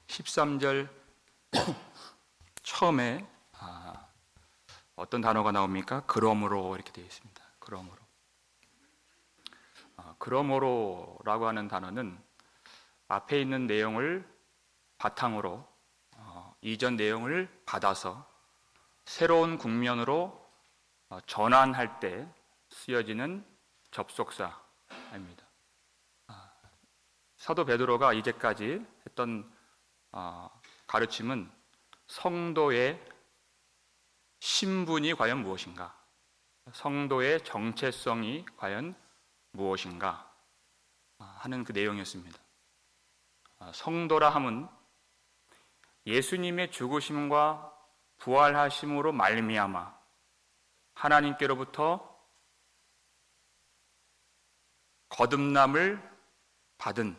13절 처음에 어떤 단어가 나옵니까? 그러므로 이렇게 되어 있습니다. 그러므로라고 하는 단어는 앞에 있는 내용을 바탕으로 이전 내용을 받아서 새로운 국면으로 전환할 때 쓰여지는 접속사입니다. 사도 베드로가 이제까지 했던 가르침은 성도의 신분이 과연 무엇인가, 성도의 정체성이 과연 무엇인가 하는 그 내용이었습니다. 성도라 함은 예수님의 죽으심과 부활하심으로 말미암아 하나님께로부터 거듭남을 받은,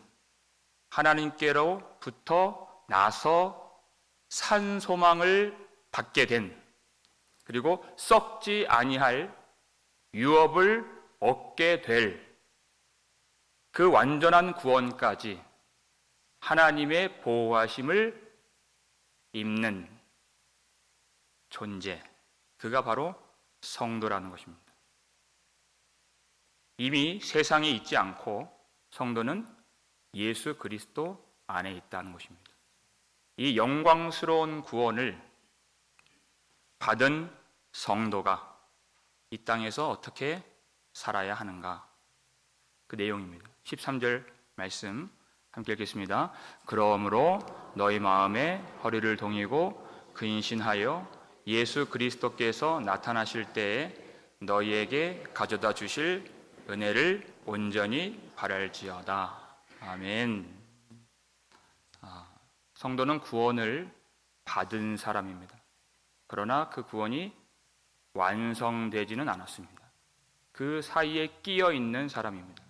하나님께로부터 나서 산 소망을 받게 된, 그리고 썩지 아니할 유업을 얻게 될 그 완전한 구원까지 하나님의 보호하심을 입는 존재, 그가 바로 성도라는 것입니다. 이미 세상에 있지 않고 성도는 예수 그리스도 안에 있다는 것입니다. 이 영광스러운 구원을 받은 성도가 이 땅에서 어떻게 살아야 하는가, 그 내용입니다. 13절 말씀 함께 읽겠습니다. 그러므로 너희 마음에 허리를 동이고 근신하여 예수 그리스도께서 나타나실 때에 너희에게 가져다 주실 은혜를 온전히 바랄지어다. 아멘. 성도는 구원을 받은 사람입니다. 그러나 그 구원이 완성되지는 않았습니다. 그 사이에 끼어 있는 사람입니다.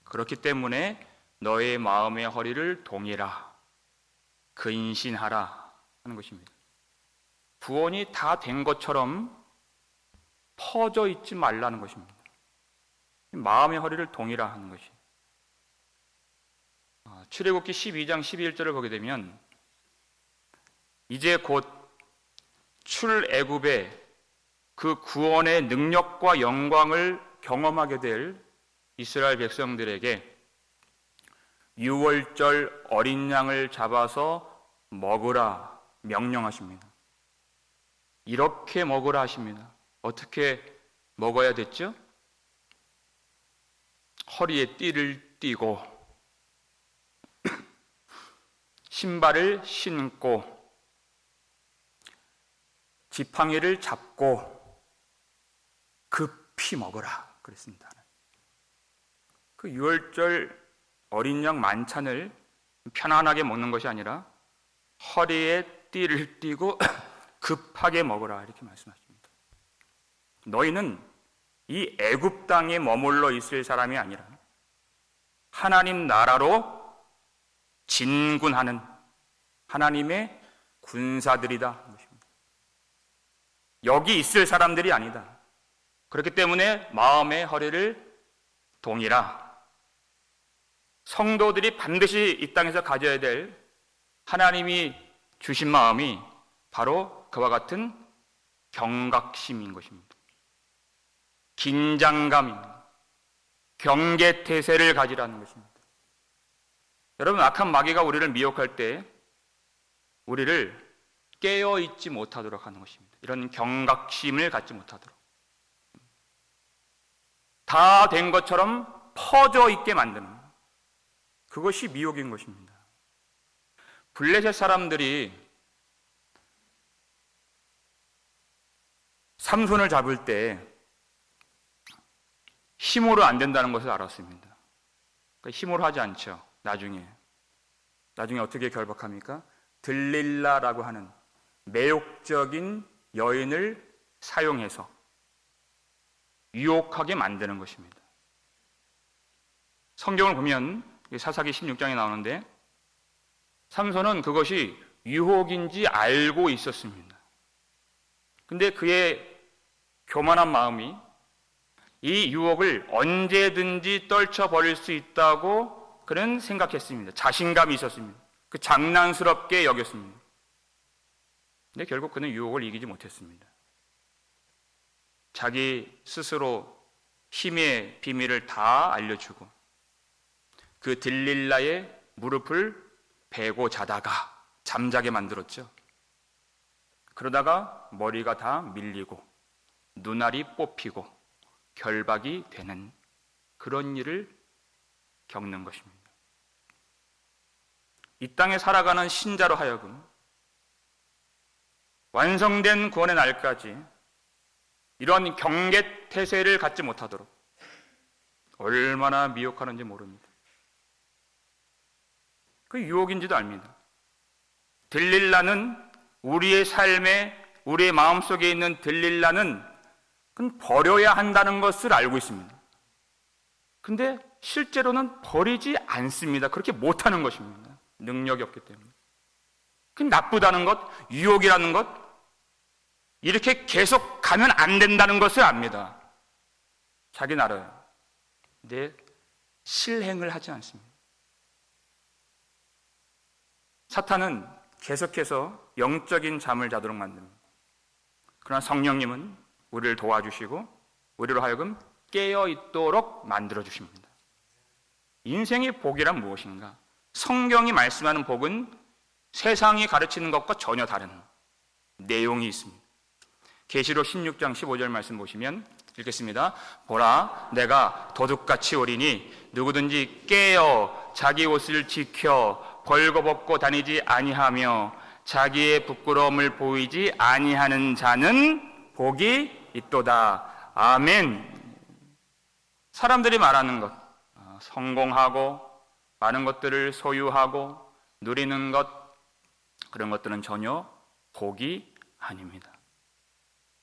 그렇기 때문에 너의 마음의 허리를 동이라, 근신하라 하는 것입니다. 구원이 다 된 것처럼 퍼져 있지 말라는 것입니다. 마음의 허리를 동이라 하는 것이. 출애굽기 12장 11절을 보게 되면 이제 곧 출애굽의 그 구원의 능력과 영광을 경험하게 될 이스라엘 백성들에게 유월절 어린 양을 잡아서 먹으라 명령하십니다. 이렇게 먹으라 하십니다. 어떻게 먹어야 됐죠? 허리에 띠를 띠고 신발을 신고 지팡이를 잡고 급히 먹으라 그랬습니다. 그 유월절 어린 양 만찬을 편안하게 먹는 것이 아니라 허리에 띠를 띠고 급하게 먹으라 이렇게 말씀하십니다. 너희는 이 애굽 땅에 머물러 있을 사람이 아니라 하나님 나라로 진군하는 하나님의 군사들이다. 여기 있을 사람들이 아니다. 그렇기 때문에 마음의 허리를 동이라. 성도들이 반드시 이 땅에서 가져야 될 하나님이 주신 마음이 바로 그와 같은 경각심인 것입니다. 긴장감입니다. 경계태세를 가지라는 것입니다. 여러분, 악한 마귀가 우리를 미혹할 때 우리를 깨어있지 못하도록 하는 것입니다. 이런 경각심을 갖지 못하도록, 다 된 것처럼 퍼져 있게 만드는, 그것이 미혹인 것입니다. 블레셋 사람들이 삼손을 잡을 때 힘으로 안 된다는 것을 알았습니다. 그러니까 힘으로 하지 않죠. 나중에 어떻게 결박합니까? 들릴라라고 하는 매혹적인 여인을 사용해서 유혹하게 만드는 것입니다. 성경을 보면 사사기 16장에 나오는데 삼손은 그것이 유혹인지 알고 있었습니다. 근데 그의 교만한 마음이 이 유혹을 언제든지 떨쳐버릴 수 있다고 그는 생각했습니다. 자신감이 있었습니다. 그 장난스럽게 여겼습니다. 근데 결국 그는 유혹을 이기지 못했습니다. 자기 스스로 힘의 비밀을 다 알려주고 그 들릴라의 무릎을 베고 자다가 잠자게 만들었죠. 그러다가 머리가 다 밀리고 눈알이 뽑히고 결박이 되는 그런 일을 겪는 것입니다. 이 땅에 살아가는 신자로 하여금 완성된 구원의 날까지 이런 경계태세를 갖지 못하도록 얼마나 미혹하는지 모릅니다. 그 유혹인지도 압니다. 들릴라는 우리의 삶에, 우리의 마음속에 있는 들릴라는 그건 버려야 한다는 것을 알고 있습니다. 근데 실제로는 버리지 않습니다. 그렇게 못하는 것입니다. 능력이 없기 때문에. 그 나쁘다는 것, 유혹이라는 것, 이렇게 계속 가면 안 된다는 것을 압니다. 자기는 알아요. 근데 실행을 하지 않습니다. 사탄은 계속해서 영적인 잠을 자도록 만듭니다. 그러나 성령님은 우리를 도와주시고 우리로 하여금 깨어있도록 만들어주십니다. 인생의 복이란 무엇인가? 성경이 말씀하는 복은 세상이 가르치는 것과 전혀 다른 내용이 있습니다. 계시록 16장 15절 말씀 보시면 읽겠습니다. 보라, 내가 도둑같이 오리니 누구든지 깨어 자기 옷을 지켜 벌거벗고 다니지 아니하며 자기의 부끄러움을 보이지 아니하는 자는 복이 있도다. 아멘. 사람들이 말하는 것, 성공하고 많은 것들을 소유하고 누리는 것, 그런 것들은 전혀 복이 아닙니다.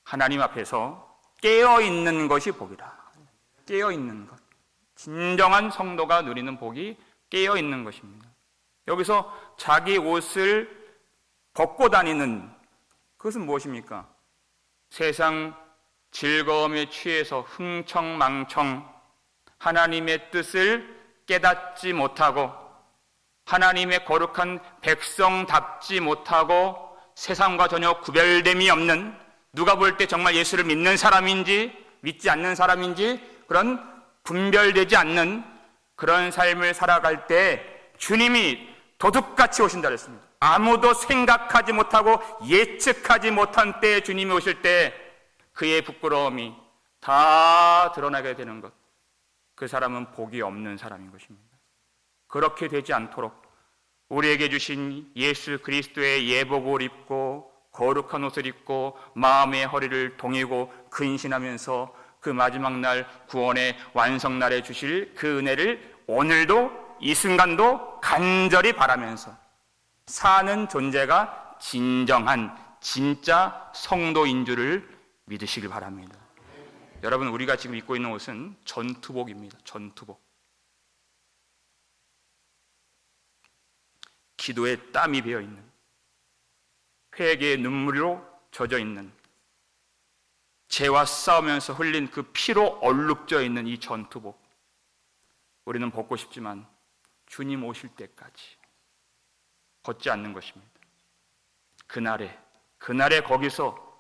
하나님 앞에서 깨어있는 것이 복이다. 깨어있는 것. 진정한 성도가 누리는 복이 깨어있는 것입니다. 여기서 자기 옷을 벗고 다니는 그것은 무엇입니까? 세상 즐거움에 취해서 흥청망청 하나님의 뜻을 깨닫지 못하고 하나님의 거룩한 백성답지 못하고 세상과 전혀 구별됨이 없는, 누가 볼 때 정말 예수를 믿는 사람인지 믿지 않는 사람인지 그런 분별되지 않는 그런 삶을 살아갈 때 주님이 도둑같이 오신다 그랬습니다. 아무도 생각하지 못하고 예측하지 못한 때에 주님이 오실 때 그의 부끄러움이 다 드러나게 되는 것, 그 사람은 복이 없는 사람인 것입니다. 그렇게 되지 않도록 우리에게 주신 예수 그리스도의 예복을 입고 거룩한 옷을 입고 마음의 허리를 동이고 근신하면서 그 마지막 날 구원의 완성날에 주실 그 은혜를 오늘도 이 순간도 간절히 바라면서 사는 존재가 진정한 진짜 성도인 줄을 믿으시길 바랍니다. 여러분, 우리가 지금 입고 있는 옷은 전투복입니다. 전투복. 기도에 땀이 배어있는, 회개의 눈물로 젖어있는, 죄와 싸우면서 흘린 그 피로 얼룩져 있는 이 전투복, 우리는 벗고 싶지만 주님 오실 때까지 벗지 않는 것입니다. 그날에 거기서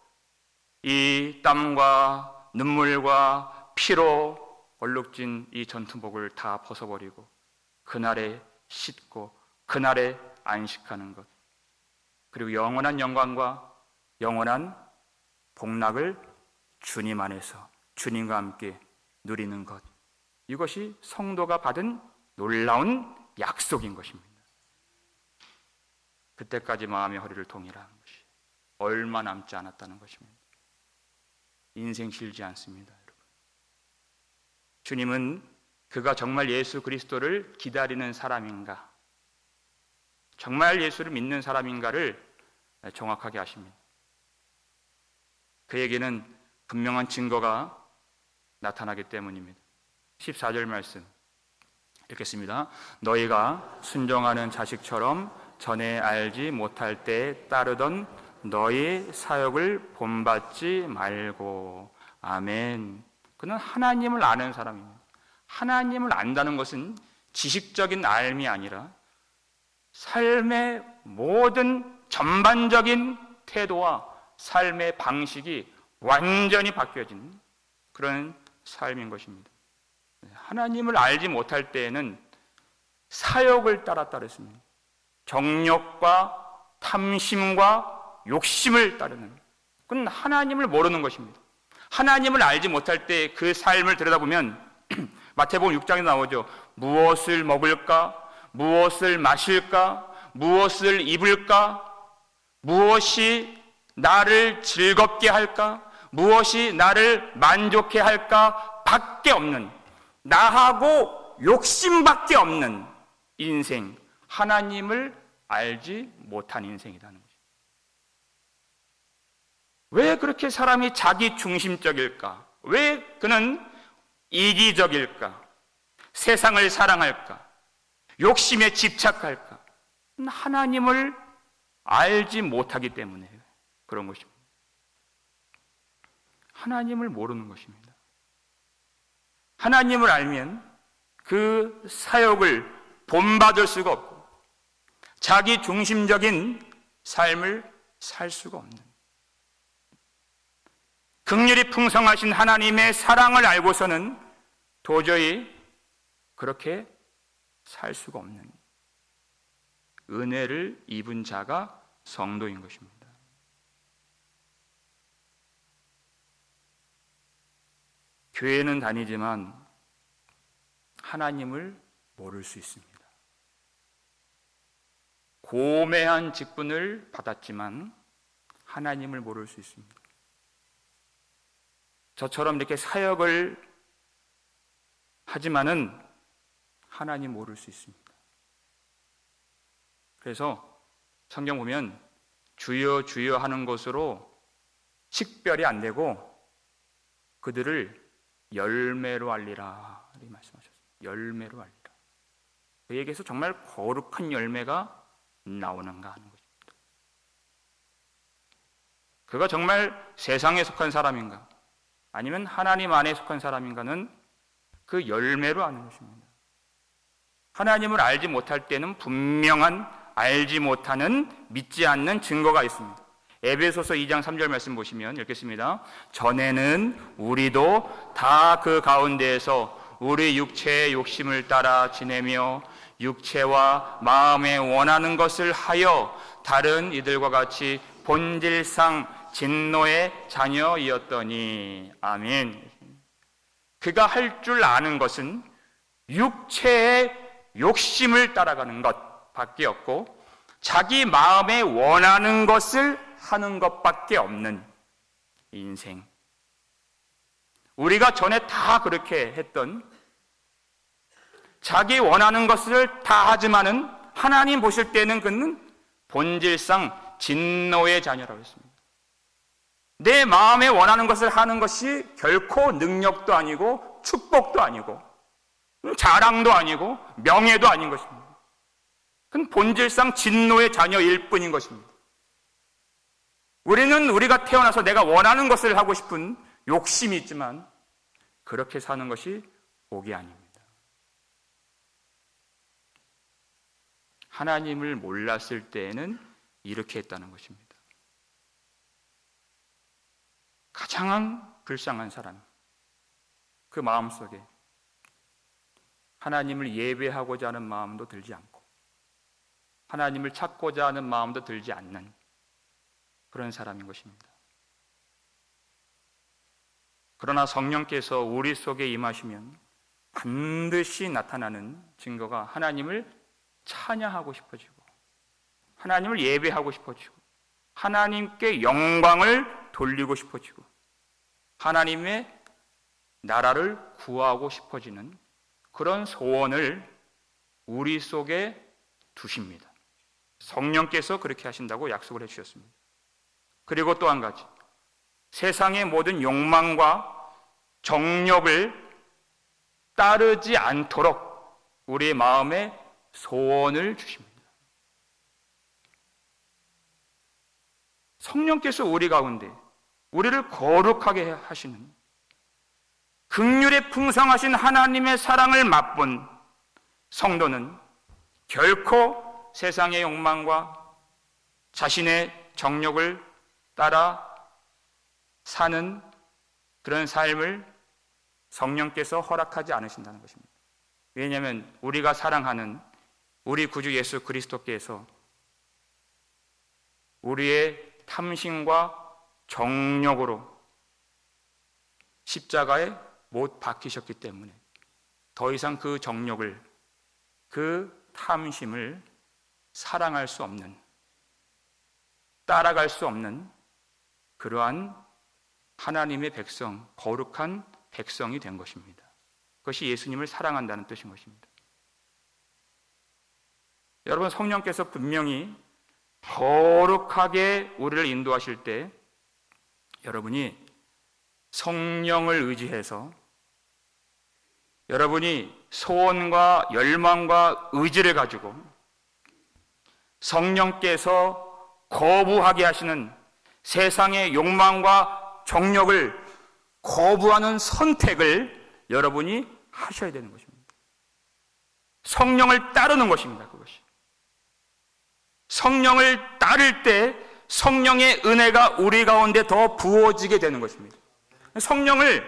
이 땀과 눈물과 피로 얼룩진 이 전투복을 다 벗어버리고 그날에 씻고 그날에 안식하는 것, 그리고 영원한 영광과 영원한 복락을 주님 안에서 주님과 함께 누리는 것, 이것이 성도가 받은 놀라운 약속인 것입니다. 그때까지 마음의 허리를 동이라는 것이 얼마 남지 않았다는 것입니다. 인생 길지 않습니다, 여러분. 주님은 그가 정말 예수 그리스도를 기다리는 사람인가, 정말 예수를 믿는 사람인가를 정확하게 아십니다. 그에게는 분명한 증거가 나타나기 때문입니다. 14절 말씀 읽겠습니다. 너희가 순종하는 자식처럼 전에 알지 못할 때 따르던 너희 사역을 본받지 말고. 아멘. 그는 하나님을 아는 사람입니다. 하나님을 안다는 것은 지식적인 알미 아니라 삶의 모든 전반적인 태도와 삶의 방식이 완전히 바뀌어진 그런 삶인 것입니다. 하나님을 알지 못할 때에는 사욕을 따랐다 그랬습니다. 정욕과 탐심과 욕심을 따르는, 그건 하나님을 모르는 것입니다. 하나님을 알지 못할 때 그 삶을 들여다보면 마태복음 6장에 나오죠. 무엇을 먹을까? 무엇을 마실까? 무엇을 입을까? 무엇이 나를 즐겁게 할까? 무엇이 나를 만족해 할까? 밖에 없는, 나하고 욕심밖에 없는 인생, 하나님을 알지 못한 인생이라는 거죠. 왜 그렇게 사람이 자기 중심적일까? 왜 그는 이기적일까? 세상을 사랑할까? 욕심에 집착할까? 하나님을 알지 못하기 때문에 그런 것입니다. 하나님을 모르는 것입니다. 하나님을 알면 그 사욕을 본받을 수가 없고 자기 중심적인 삶을 살 수가 없는, 긍휼이 풍성하신 하나님의 사랑을 알고서는 도저히 그렇게 살 수가 없는 은혜를 입은 자가 성도인 것입니다. 교회는 다니지만 하나님을 모를 수 있습니다. 고매한 직분을 받았지만 하나님을 모를 수 있습니다. 저처럼 이렇게 사역을 하지만은 하나님 모를 수 있습니다. 그래서 성경 보면 주여 주여 하는 것으로 식별이 안 되고 그들을 열매로 알리라 이렇게 말씀하셨습니다. 열매로 알리라. 그에게서 정말 거룩한 열매가 나오는가 하는 것입니다. 그가 정말 세상에 속한 사람인가 아니면 하나님 안에 속한 사람인가는 그 열매로 아는 것입니다. 하나님을 알지 못할 때는 분명한 알지 못하는, 믿지 않는 증거가 있습니다. 에베소서 2장 3절 말씀 보시면 읽겠습니다. 전에는 우리도 다 그 가운데에서 우리 육체의 욕심을 따라 지내며 육체와 마음에 원하는 것을 하여 다른 이들과 같이 본질상 진노의 자녀이었더니. 아멘. 그가 할 줄 아는 것은 육체의 욕심을 따라가는 것밖에 없고 자기 마음에 원하는 것을 하는 것밖에 없는 인생. 우리가 전에 다 그렇게 했던, 자기 원하는 것을 다 하지만은 하나님 보실 때는 그는 본질상 진노의 자녀라고 했습니다. 내 마음에 원하는 것을 하는 것이 결코 능력도 아니고 축복도 아니고 자랑도 아니고 명예도 아닌 것입니다. 그건 본질상 진노의 자녀일 뿐인 것입니다. 우리는 우리가 태어나서 내가 원하는 것을 하고 싶은 욕심이 있지만 그렇게 사는 것이 복이 아닙니다. 하나님을 몰랐을 때에는 이렇게 했다는 것입니다. 가장 불쌍한 사람, 그 마음속에 하나님을 예배하고자 하는 마음도 들지 않고 하나님을 찾고자 하는 마음도 들지 않는 그런 사람인 것입니다. 그러나 성령께서 우리 속에 임하시면 반드시 나타나는 증거가 하나님을 찬양하고 싶어지고 하나님을 예배하고 싶어지고 하나님께 영광을 돌리고 싶어지고 하나님의 나라를 구하고 싶어지는 그런 소원을 우리 속에 두십니다. 성령께서 그렇게 하신다고 약속을 해주셨습니다. 그리고 또 한 가지, 세상의 모든 욕망과 정욕을 따르지 않도록 우리의 마음에 소원을 주십니다. 성령께서 우리 가운데 우리를 거룩하게 하시는 긍휼에 풍성하신 하나님의 사랑을 맛본 성도는 결코 세상의 욕망과 자신의 정욕을 따라 사는 그런 삶을 성령께서 허락하지 않으신다는 것입니다. 왜냐하면 우리가 사랑하는 우리 구주 예수 그리스도께서 우리의 탐심과 정욕으로 십자가에 못 박히셨기 때문에 더 이상 그 정욕을, 그 탐심을 사랑할 수 없는, 따라갈 수 없는 그러한 하나님의 백성, 거룩한 백성이 된 것입니다. 그것이 예수님을 사랑한다는 뜻인 것입니다. 여러분, 성령께서 분명히 거룩하게 우리를 인도하실 때 여러분이 성령을 의지해서 여러분이 소원과 열망과 의지를 가지고 성령께서 거부하게 하시는 세상의 욕망과 정욕을 거부하는 선택을 여러분이 하셔야 되는 것입니다. 성령을 따르는 것입니다. 그것이. 성령을 따를 때 성령의 은혜가 우리 가운데 더 부어지게 되는 것입니다. 성령을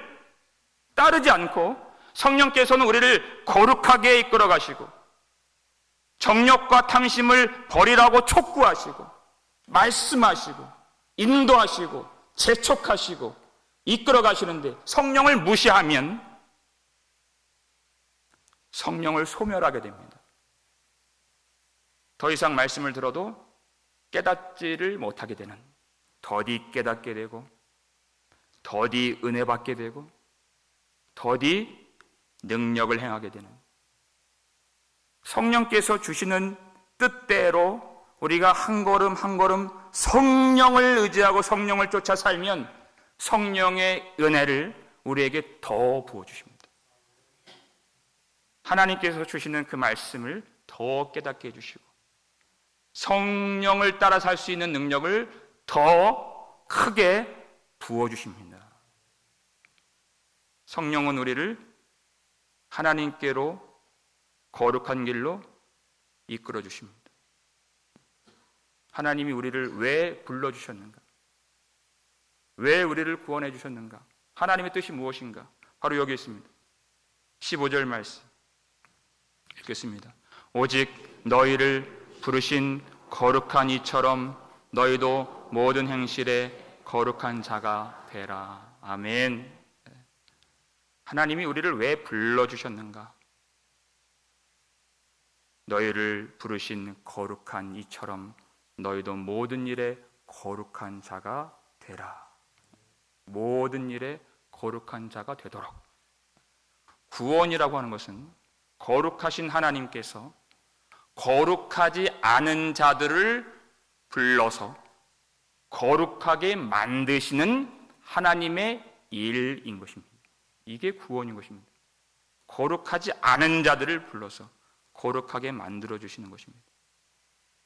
따르지 않고 성령께서는 우리를 거룩하게 이끌어 가시고 정욕과 탐심을 버리라고 촉구하시고 말씀하시고 인도하시고 재촉하시고 이끌어 가시는데 성령을 무시하면 성령을 소멸하게 됩니다. 더 이상 말씀을 들어도 깨닫지를 못하게 되는, 더디 깨닫게 되고 더디 은혜 받게 되고 더디 능력을 행하게 되는, 성령께서 주시는 뜻대로 우리가 한 걸음 한 걸음 성령을 의지하고 성령을 쫓아 살면 성령의 은혜를 우리에게 더 부어주십니다. 하나님께서 주시는 그 말씀을 더 깨닫게 해주시고 성령을 따라 살 수 있는 능력을 더 크게 부어주십니다. 성령은 우리를 하나님께로 거룩한 길로 이끌어 주십니다. 하나님이 우리를 왜 불러주셨는가? 왜 우리를 구원해 주셨는가? 하나님의 뜻이 무엇인가? 바로 여기 있습니다. 15절 말씀 읽겠습니다. 오직 너희를 부르신 거룩한 이처럼 너희도 모든 행실에 거룩한 자가 되라. 아멘. 하나님이 우리를 왜 불러주셨는가? 너희를 부르신 거룩한 이처럼 너희도 모든 일에 거룩한 자가 되라. 모든 일에 거룩한 자가 되도록. 구원이라고 하는 것은 거룩하신 하나님께서 거룩하지 않은 자들을 불러서 거룩하게 만드시는 하나님의 일인 것입니다. 이게 구원인 것입니다. 거룩하지 않은 자들을 불러서 거룩하게 만들어 주시는 것입니다.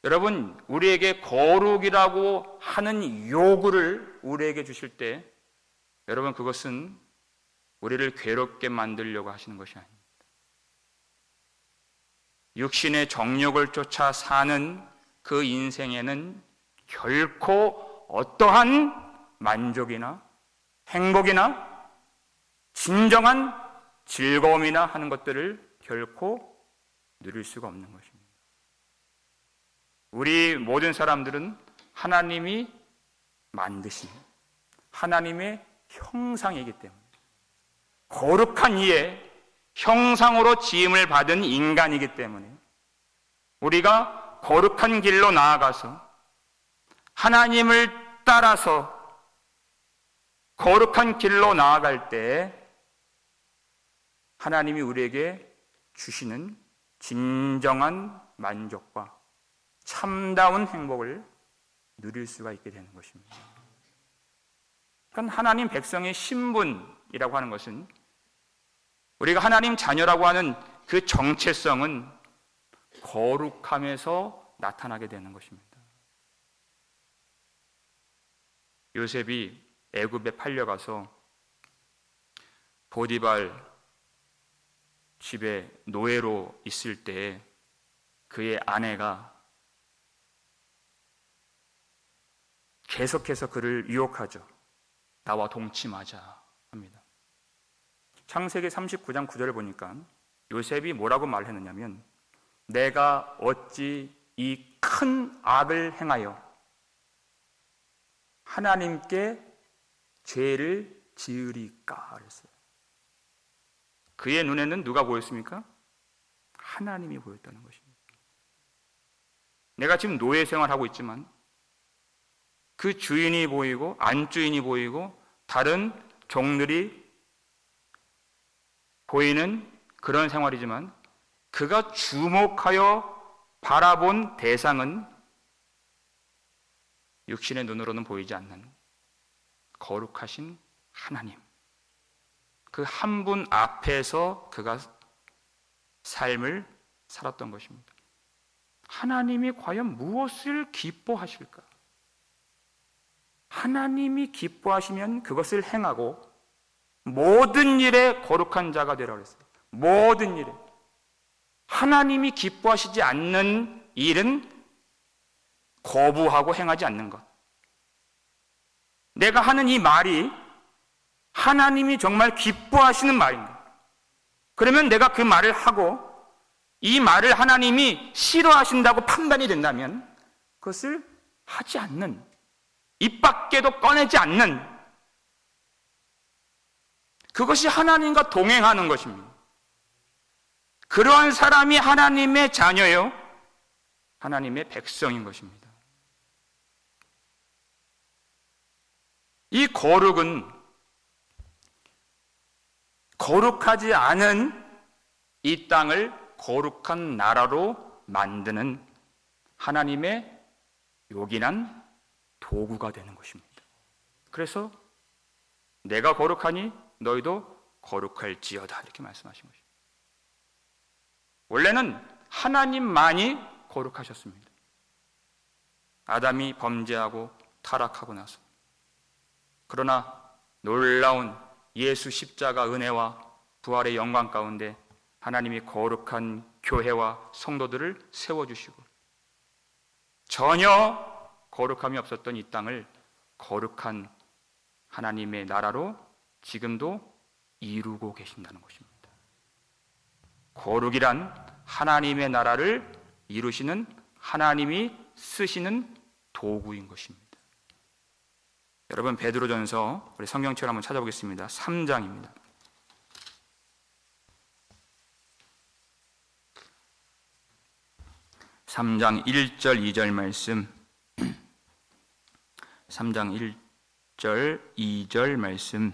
여러분, 우리에게 거룩이라고 하는 요구를 우리에게 주실 때 여러분, 그것은 우리를 괴롭게 만들려고 하시는 것이 아닙니다. 육신의 정욕을 쫓아 사는 그 인생에는 결코 어떠한 만족이나 행복이나 진정한 즐거움이나 하는 것들을 결코 누릴 수가 없는 것입니다. 우리 모든 사람들은 하나님이 만드신 하나님의 형상이기 때문에 거룩한 이의 형상으로 지음을 받은 인간이기 때문에 우리가 거룩한 길로 나아가서 하나님을 따라서 거룩한 길로 나아갈 때 하나님이 우리에게 주시는 진정한 만족과 참다운 행복을 누릴 수가 있게 되는 것입니다. 그러니까 하나님 백성의 신분이라고 하는 것은 우리가 하나님 자녀라고 하는 그 정체성은 거룩함에서 나타나게 되는 것입니다. 요셉이 애굽에 팔려가서 보디발 집에 노예로 있을 때 그의 아내가 계속해서 그를 유혹하죠. 나와 동침하자 합니다. 창세기 39장 9절을 보니까 요셉이 뭐라고 말했느냐면, 내가 어찌 이 큰 악을 행하여 하나님께 죄를 지으리까 그랬어요. 그의 눈에는 누가 보였습니까? 하나님이 보였다는 것입니다. 내가 지금 노예 생활하고 있지만 그 주인이 보이고 안주인이 보이고 다른 종들이 보이는 그런 생활이지만, 그가 주목하여 바라본 대상은 육신의 눈으로는 보이지 않는 거룩하신 하나님, 그 한 분 앞에서 그가 삶을 살았던 것입니다. 하나님이 과연 무엇을 기뻐하실까? 하나님이 기뻐하시면 그것을 행하고 모든 일에 거룩한 자가 되라 그랬어요. 모든 일에. 하나님이 기뻐하시지 않는 일은 거부하고 행하지 않는 것. 내가 하는 이 말이 하나님이 정말 기뻐하시는 말인가? 그러면 내가 그 말을 하고 이 말을 하나님이 싫어하신다고 판단이 된다면 그것을 하지 않는, 입 밖에도 꺼내지 않는, 그것이 하나님과 동행하는 것입니다. 그러한 사람이 하나님의 자녀요, 하나님의 백성인 것입니다. 이 거룩은 거룩하지 않은 이 땅을 거룩한 나라로 만드는 하나님의 요긴한 도구가 되는 것입니다. 그래서 내가 거룩하니 너희도 거룩할지어다 이렇게 말씀하신 것입니다. 원래는 하나님만이 거룩하셨습니다. 아담이 범죄하고 타락하고 나서. 그러나 놀라운 예수 십자가 은혜와 부활의 영광 가운데 하나님이 거룩한 교회와 성도들을 세워주시고 전혀 거룩함이 없었던 이 땅을 거룩한 하나님의 나라로 지금도 이루고 계신다는 것입니다. 거룩이란 하나님의 나라를 이루시는 하나님이 쓰시는 도구인 것입니다. 여러분, 베드로전서 우리 성경책을 한번 찾아보겠습니다. 3장입니다. 3장 1절 2절 말씀. 3장 1절 2절 말씀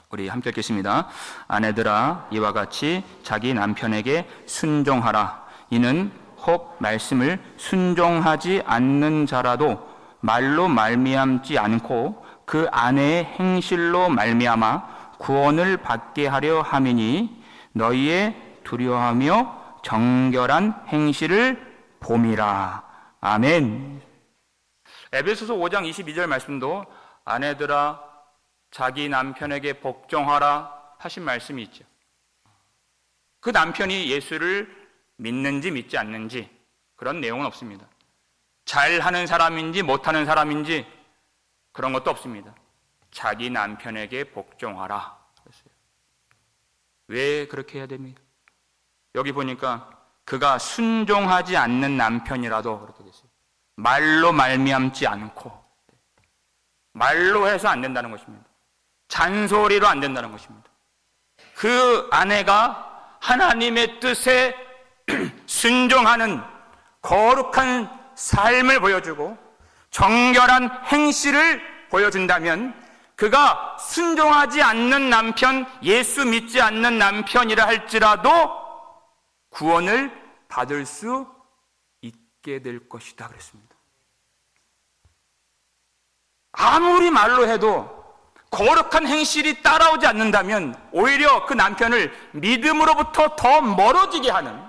우리 함께 읽겠습니다. 아내들아, 이와 같이 자기 남편에게 순종하라. 이는 혹 말씀을 순종하지 않는 자라도 말로 말미암지 않고 그 아내의 행실로 말미암아 구원을 받게 하려 함이니 너희의 두려워하며 정결한 행실을 봄이라. 아멘. 에베소서 5장 22절 말씀도 아내들아 자기 남편에게 복종하라 하신 말씀이 있죠. 그 남편이 예수를 믿는지 믿지 않는지 그런 내용은 없습니다. 잘하는 사람인지 못하는 사람인지 그런 것도 없습니다. 자기 남편에게 복종하라 그랬어요. 왜 그렇게 해야 됩니까? 여기 보니까 그가 순종하지 않는 남편이라도 그렇게 됐어요. 말로 말미암지 않고, 말로 해서 안 된다는 것입니다. 잔소리로 안 된다는 것입니다. 그 아내가 하나님의 뜻에 순종하는 거룩한 삶을 보여주고 정결한 행실을 보여준다면 그가 순종하지 않는 남편, 예수 믿지 않는 남편이라 할지라도 구원을 받을 수 있게 될 것이다 그랬습니다. 아무리 말로 해도 거룩한 행실이 따라오지 않는다면 오히려 그 남편을 믿음으로부터 더 멀어지게 하는,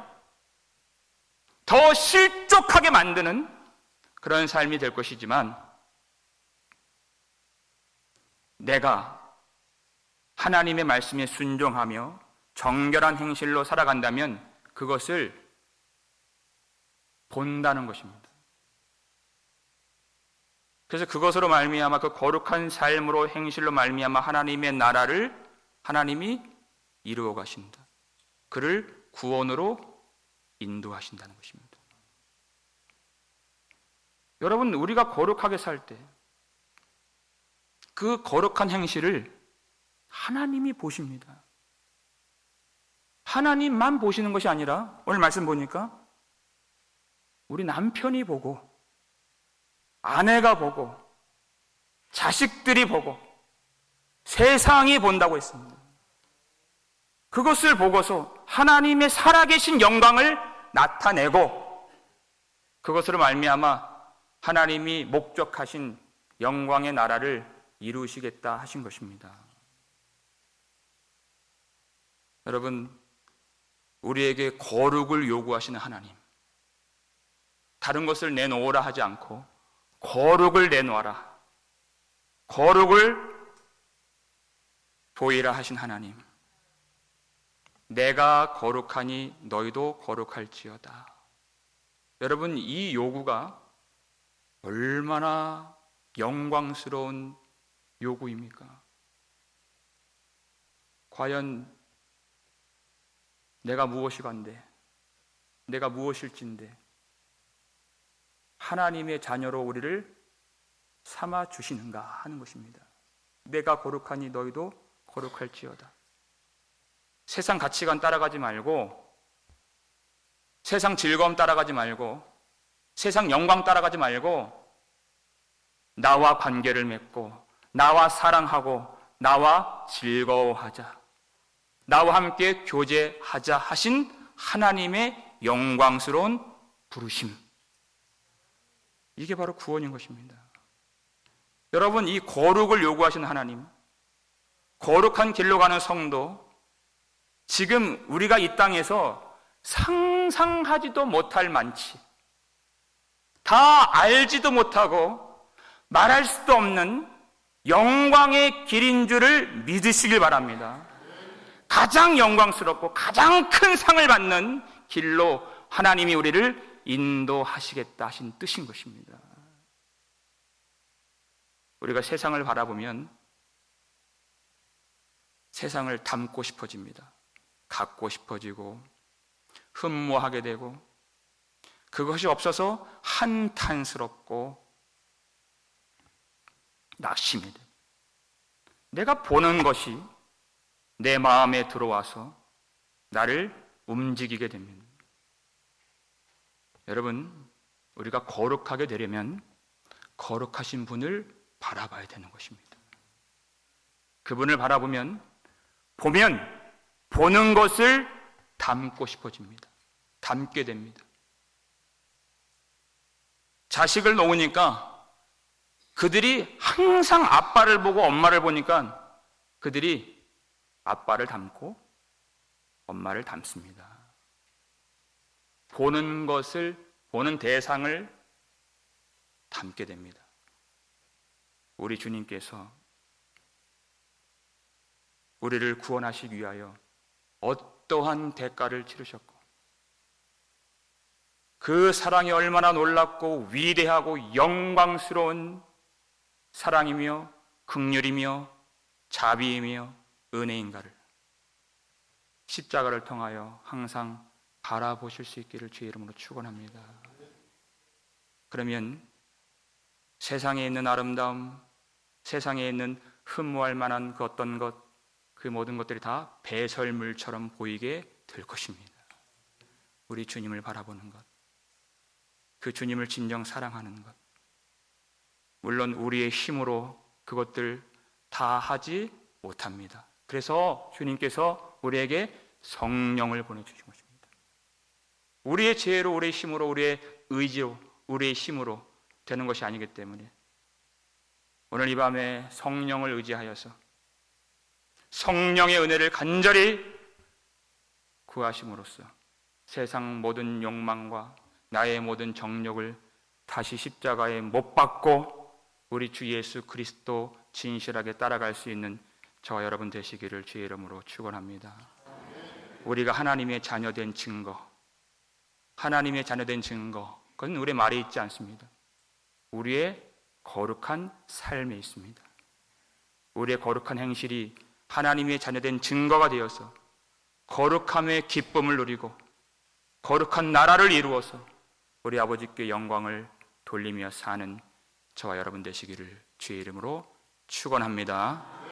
더 실족하게 만드는 그런 삶이 될 것이지만, 내가 하나님의 말씀에 순종하며 정결한 행실로 살아간다면 그것을 본다는 것입니다. 그래서 그것으로 말미암아 그 거룩한 삶으로 행실로 말미암아 하나님의 나라를 하나님이 이루어 가신다. 그를 구원으로 인도하신다는 것입니다. 여러분, 우리가 거룩하게 살 때 그 거룩한 행실을 하나님이 보십니다. 하나님만 보시는 것이 아니라 오늘 말씀 보니까 우리 남편이 보고 아내가 보고 자식들이 보고 세상이 본다고 했습니다. 그것을 보고서 하나님의 살아계신 영광을 나타내고 그것으로 말미암아 하나님이 목적하신 영광의 나라를 이루시겠다 하신 것입니다. 여러분, 우리에게 거룩을 요구하시는 하나님, 다른 것을 내놓으라 하지 않고 거룩을 내놓아라, 거룩을 보이라 하신 하나님, 내가 거룩하니 너희도 거룩할지어다. 여러분, 이 요구가 얼마나 영광스러운 요구입니까? 과연 내가 무엇이간데, 내가 무엇일진데 하나님의 자녀로 우리를 삼아 주시는가 하는 것입니다. 내가 거룩하니 너희도 거룩할지어다. 세상 가치관 따라가지 말고, 세상 즐거움 따라가지 말고, 세상 영광 따라가지 말고 나와 관계를 맺고 나와 사랑하고 나와 즐거워하자, 나와 함께 교제하자 하신 하나님의 영광스러운 부르심, 이게 바로 구원인 것입니다. 여러분, 이 거룩을 요구하시는 하나님, 거룩한 길로 가는 성도, 지금 우리가 이 땅에서 상상하지도 못할 많지, 다 알지도 못하고 말할 수도 없는 영광의 길인 줄을 믿으시길 바랍니다. 가장 영광스럽고 가장 큰 상을 받는 길로 하나님이 우리를 인도하시겠다 하신 뜻인 것입니다. 우리가 세상을 바라보면 세상을 닮고 싶어집니다. 갖고 싶어지고 흠모하게 되고 그것이 없어서 한탄스럽고 낙심이 됩니다. 내가 보는 것이 내 마음에 들어와서 나를 움직이게 됩니다. 여러분, 우리가 거룩하게 되려면 거룩하신 분을 바라봐야 되는 것입니다. 그분을 바라보면 보는 것을 담고 싶어집니다. 담게 됩니다. 자식을 놓으니까 그들이 항상 아빠를 보고 엄마를 보니까 그들이 아빠를 닮고 엄마를 닮습니다. 보는 것을, 보는 대상을 닮게 됩니다. 우리 주님께서 우리를 구원하시기 위하여 어떠한 대가를 치르셨고 그 사랑이 얼마나 놀랍고 위대하고 영광스러운 사랑이며 긍휼이며 자비이며 은혜인가를 십자가를 통하여 항상 바라보실 수 있기를 주의 이름으로 축원합니다. 그러면 세상에 있는 아름다움, 세상에 있는 흠모할 만한 그 어떤 것, 그 모든 것들이 다 배설물처럼 보이게 될 것입니다. 우리 주님을 바라보는 것, 그 주님을 진정 사랑하는 것, 물론 우리의 힘으로 그것들 다 하지 못합니다. 그래서 주님께서 우리에게 성령을 보내주신 것입니다. 우리의 지혜로, 우리의 힘으로, 우리의 의지로, 우리의 힘으로 되는 것이 아니기 때문에 오늘 이 밤에 성령을 의지하여서 성령의 은혜를 간절히 구하심으로써 세상 모든 욕망과 나의 모든 정욕을 다시 십자가에 못 박고 우리 주 예수 그리스도 진실하게 따라갈 수 있는 저와 여러분 되시기를 주의 이름으로 축원합니다. 우리가 하나님의 자녀된 증거, 하나님의 자녀된 증거, 그건 우리의 말에 있지 않습니다. 우리의 거룩한 삶에 있습니다. 우리의 거룩한 행실이 하나님의 자녀된 증거가 되어서 거룩함의 기쁨을 누리고 거룩한 나라를 이루어서 우리 아버지께 영광을 돌리며 사는 저와 여러분 되시기를 주의 이름으로 축원합니다.